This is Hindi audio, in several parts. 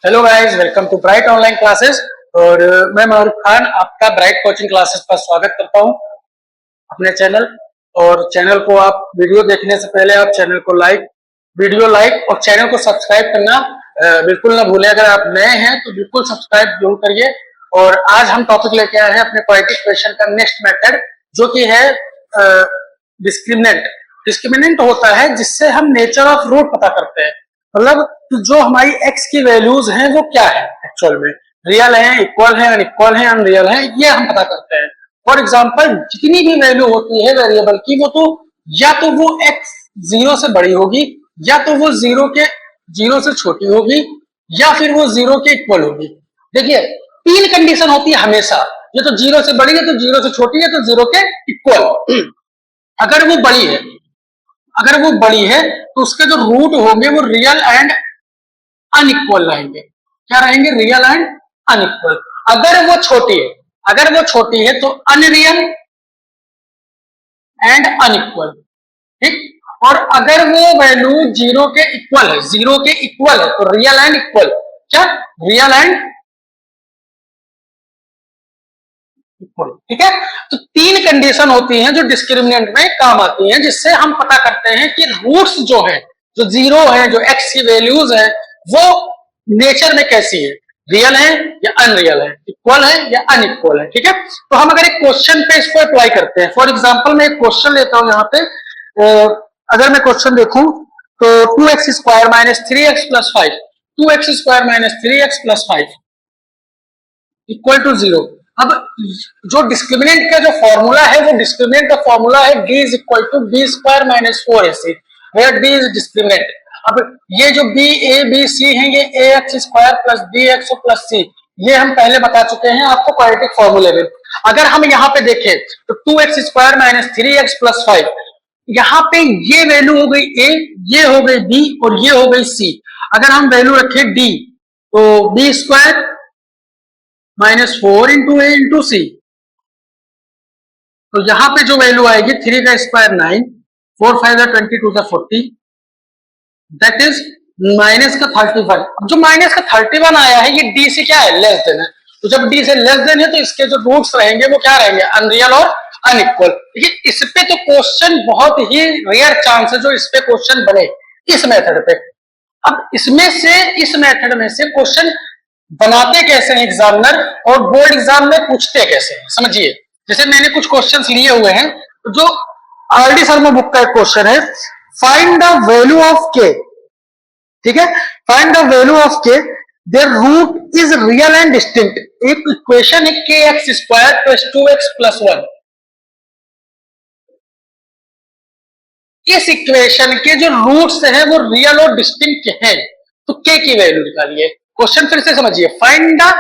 Hello guys, welcome to bright online classes. और मैं मारूफ खान आपका ब्राइट कोचिंग क्लासेस पर स्वागत करता हूं अपने चैनल। और चैनल को आप वीडियो देखने से पहले आप चैनल को वीडियो लाइक और चैनल को सब्सक्राइब करना बिल्कुल ना भूलें। अगर आप नए हैं तो बिल्कुल सब्सक्राइब जरूर करिए। और आज हम टॉपिक लेके आए हैं अपने क्वाड्रेटिक इक्वेशन का नेक्स्ट मेथड, जो कि है डिस्क्रिमिनेंट। डिस्क्रिमिनेंट होता है जिससे हम नेचर ऑफ रूट पता करते हैं, मतलब तो जो हमारी x की वैल्यूज हैं वो क्या है, एक्चुअल में रियल है, इक्वल है, अनइक्वल है, अनरियल है, ये हम पता करते हैं। फॉर एग्जांपल, जितनी भी वैल्यू होती है वेरिएबल की, वो तो या तो वो x 0 से बड़ी होगी, या तो वो 0 से छोटी होगी, या फिर वो 0 के इक्वल होगी। देखिए, तीन कंडीशन होती है हमेशा, ये तो 0 से बड़ी है तो 0 से छोटी है तो 0 के इक्वल। अगर वो बड़ी है तो उसके जो रूट होंगे वो रियल एंड अनइक्वल रहेंगे। क्या रहेंगे? Real and unequal. अगर वो छोटी है तो अनरियल एंड अनइक्वल, ठीक। और अगर वो वैल्यू 0 के इक्वल है तो रियल एंड इक्वल। क्या? रियल एंड इक्वल, ठीक है। तो तीन कंडीशन होती हैं जो डिस्क्रिमिनेंट में काम आती हैं, जिससे हम पता करते हैं कि रूट्स जो है, जो 0 है, जो x की वैल्यूज है, वो नेचर में कैसी है, रियल है या अनरियल है, इक्वल है या अनइक्वल है, ठीक है। तो हम अगर एक क्वेश्चन पे इसको अप्लाई करते हैं, फॉर एग्जांपल मैं एक क्वेश्चन लेता हूं यहाँ पे। अगर मैं क्वेश्चन देखूं तो 2x square minus 3x plus 5, 2x square minus 3x plus 5 equal to 0। अब जो डिस्क्रिमिनेंट का जो फॉर्मूला है, वो डिस्क्रिमिनेंट का फॉर्मूला है d is equal to B square minus 4ac, where d is discriminant. अब ये जो b a b c है, ये ax square plus bx plus c, ये हम पहले बता चुके हैं आपको क्वाड्रेटिक फॉर्मूले में। अगर हम यहाँ पे देखें तो 2x square minus 3x plus 5, यहाँ पे ये वैल्यू हो गई a, ये हो गई b और ये हो गई c। अगर हम वैल्यू रखें d, तो b स्क्वायर माइनस 4 इंटू ए इंटू सी, तो यहां पे जो वैल्यू आएगी 3 का स्क्वायर 9, 4 5 22 40, दैट इज माइनस का 31। अब जो माइनस का 31 आया है, ये डी से क्या है? लेस देन है। तो जब डी से लेस देन है तो इसके जो रूट्स रहेंगे वो क्या रहेंगे? अनरियल और अनइक्वल। देखिए, इस पे तो क्वेश्चन बहुत ही रेयर चांस है जो इस पे क्वेश्चन बने, इस मेथड पे। अब इस मेथड में से क्वेश्चन बनाते कैसे हैं एग्जामिनर, और बोर्ड एग्जाम में पूछते कैसे हैं, समझिए। जैसे मैंने कुछ क्वेश्चंस लिए हुए हैं, तो जो आरडी शर्मा बुक का एक क्वेश्चन है, find the value of K, ठीक है, find the value of K, there root is real and distinct. एक इक्वेशन है के x square plus 2x plus 1। इस इक्वेशन के जो रूट्स हैं वो रियल और डिस्टिंक्ट हैं, तो के की वैल्यू निकालिए। क्वेश्चन फिर से समझिए, find the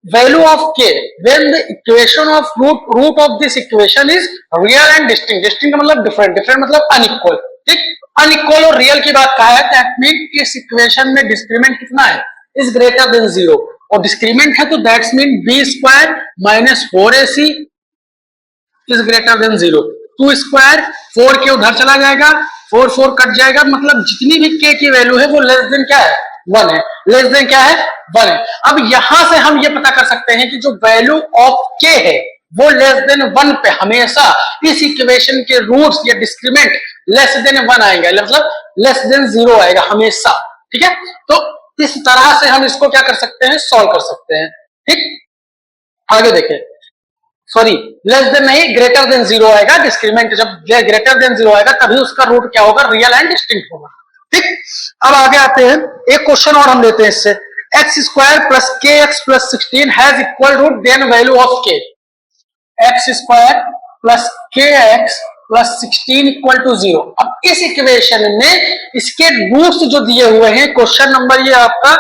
value of K when the equation of root of this equation is real and distinct. Distinct मतलब डिफरेंट, डिफरेंट मतलब अनइक्वल, ठीक। अनइक्वल और रियल की बात कहा है, दैट मीन इस इक्वेशन में डिस्क्रिमिनेंट कितना है? इज ग्रेटर देन 0, और डिस्क्रिमिनेंट है तो that's mean B square minus 4ac is greater than 0। 2 square 4 के उधर चला जाएगा, 4 4 कट जाएगा, मतलब जितनी भी के की वैल्यू है वो लेस देन क्या है? 1 है। लेस देन क्या है? 1 है। अब यहां से हम ये पता कर सकते हैं कि जो वैल्यू ऑफ के है वो लेस देन 1 पे हमेशा इस इक्वेशन के रूट्स या डिस्क्रिमिनेंट लेस देन 1 आएगा, मतलब लेस देन 0 आएगा हमेशा, ठीक है। तो इस तरह से हम इसको क्या कर सकते हैं? सॉल्व कर सकते हैं, ठीक। आगे देखिए, सॉरी, लेस देन नहीं, ग्रेटर देन 0 आएगा। डिस्क्रिमिनेंट जब ग्रेटर देन 0 आएगा तभी उसका रूट क्या होगा? रियल एंड डिस्टिंक्ट होगा, ठीक। अब आगे आते हैं, एक क्वेश्चन और हम लेते हैं इससे। X square plus K x plus 16 has equal root, then value of K. X square plus K x plus 16 equal to 0। अब इस इक्वेशन में इसके रूट्स जो दिए हुए हैं, क्वेश्चन नंबर ये आपका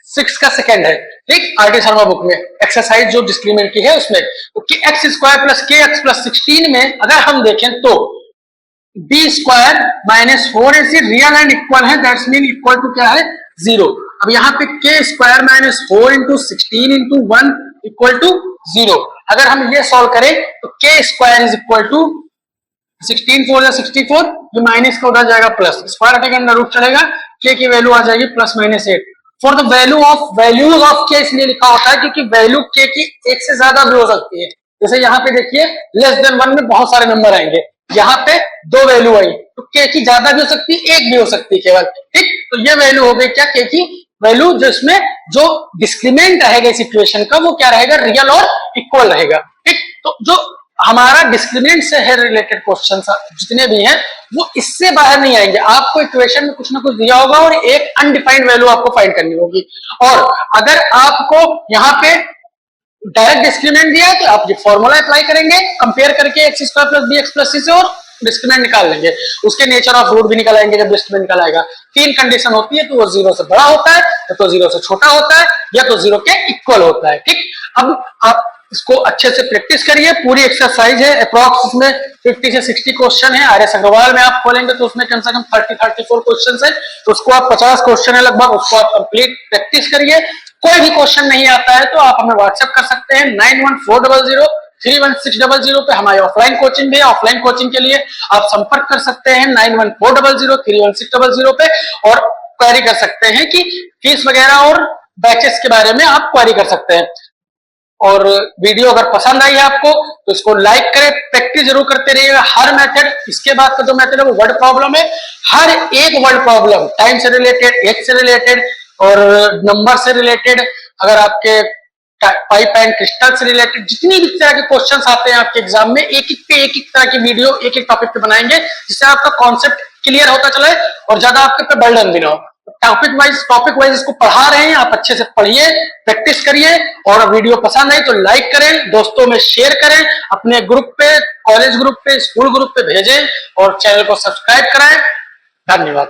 6 का सेकंड है, ठीक। आरडी शर्मा बुक में एक्सरसाइज जो डिस्क्रिमिनेंट की है उसमें, x square plus K x plus 16 में अगर हम देखें तो B square minus 4ac real and equal है, दैट्स मीन इक्वल टू क्या है? 0। अब यहाँ पे K square minus 4 into 16 into 1 equal to 0। अगर हम ये सॉल्व करें तो के स्क्वायर इज इक्वल टू 16 4 64, ये माइनस का उधर जाएगा प्लस, स्क्वायर हटेगा अंडर रूट चलेगा, के की वैल्यू आ जाएगी +-8। फॉर द वैल्यूज ऑफ के इसलिए लिखा होता है क्योंकि वैल्यू के की एक से ज्यादा भी हो सकती है। जैसे यहाँ पे देखिए <1 में बहुत सारे नंबर आएंगे, यहाँ पे 2 वैल्यू आई तो के की ज्यादा भी हो सकती है, एक भी हो सकती है केवल, ठीक। तो ये वैल्यू हो गई क्या, के की वैल्यू, जो इसमें जो डिस्क्रिमिनेंट रहेगा इस इक्वेशन का वो क्या रहेगा, रियल और इक्वल रहेगा, ठीक। तो जो हमारा डिस्क्रिमिनेंट से है रिलेटेड क्वेश्चन जितने भी हैं वो इससे बाहर नहीं आएंगे। आपको इक्वेशन में कुछ ना कुछ दिया होगा और एक अनडिफाइंड वैल्यू आपको फाइंड करनी होगी, और अगर आपको यहाँ पे डायरेक्ट डिस्क्रिमिनेंट दिया है तो आप ये फॉर्मूला अप्लाई करेंगे, कंपेयर करके x² + bx + c से, और डिस्क्रिमिनेंट निकाल लेंगे, उसके नेचर ऑफ रूट भी निकल आएंगे जब डिस्क्रिमिनेंट निकल आएगा। 3 कंडीशन होती है, तो वो 0 से बड़ा होता है, या तो 0 से छोटा होता है, या तो 0 के इक्वल होता है, ठीक। अब आप इसको अच्छे से प्रैक्टिस करिए, पूरी एक्सरसाइज है, अप्रॉक्स इसमें 50 से 60 क्वेश्चन है। आर एस अग्रवाल में आप खोलेंगे तो उसमें कम से कम 30-34 क्वेश्चन है, तो उसको आप 50 क्वेश्चन है लगभग, उसको आप कंप्लीट प्रैक्टिस करिए। कोई भी क्वेश्चन नहीं आता है तो आप हमें व्हाट्सएप कर सकते हैं 9140031600 पे। हमारी ऑफलाइन कोचिंग भी है, ऑफलाइन कोचिंग के लिए आप संपर्क कर सकते हैं 9140031600 पे, और क्वेरी कर सकते हैं कि फीस वगैरह और बैचेस के बारे में आप क्वेरी कर सकते हैं। और वीडियो अगर पसंद आई आपको तो इसको लाइक करें, प्रैक्टिस जरूर करते रहिएगा हर मेथड। इसके बाद का जो मेथड है वो वर्ड प्रॉब्लम है, हर एक वर्ड प्रॉब्लम टाइम से रिलेटेड, एज से रिलेटेड और नंबर से रिलेटेड, अगर आपके पाइप एंड क्रिस्टल से रिलेटेड जितनी भी तरह के क्वेश्चंस आते हैं आपके एग्जाम में, एक एक तरह की वीडियो एक एक टॉपिक पे बनाएंगे, जिससे आपका कॉन्सेप्ट क्लियर होता चले और ज्यादा आपके पे बर्डन भी ना हो। टॉपिक वाइज इसको पढ़ा रहे हैं, आप अच्छे से पढ़िए, प्रैक्टिस करिए, और वीडियो पसंद आई तो लाइक करें, दोस्तों में शेयर करें, अपने ग्रुप पे, कॉलेज ग्रुप पे, स्कूल ग्रुप पे भेजें, और चैनल को सब्सक्राइब कराएं। धन्यवाद।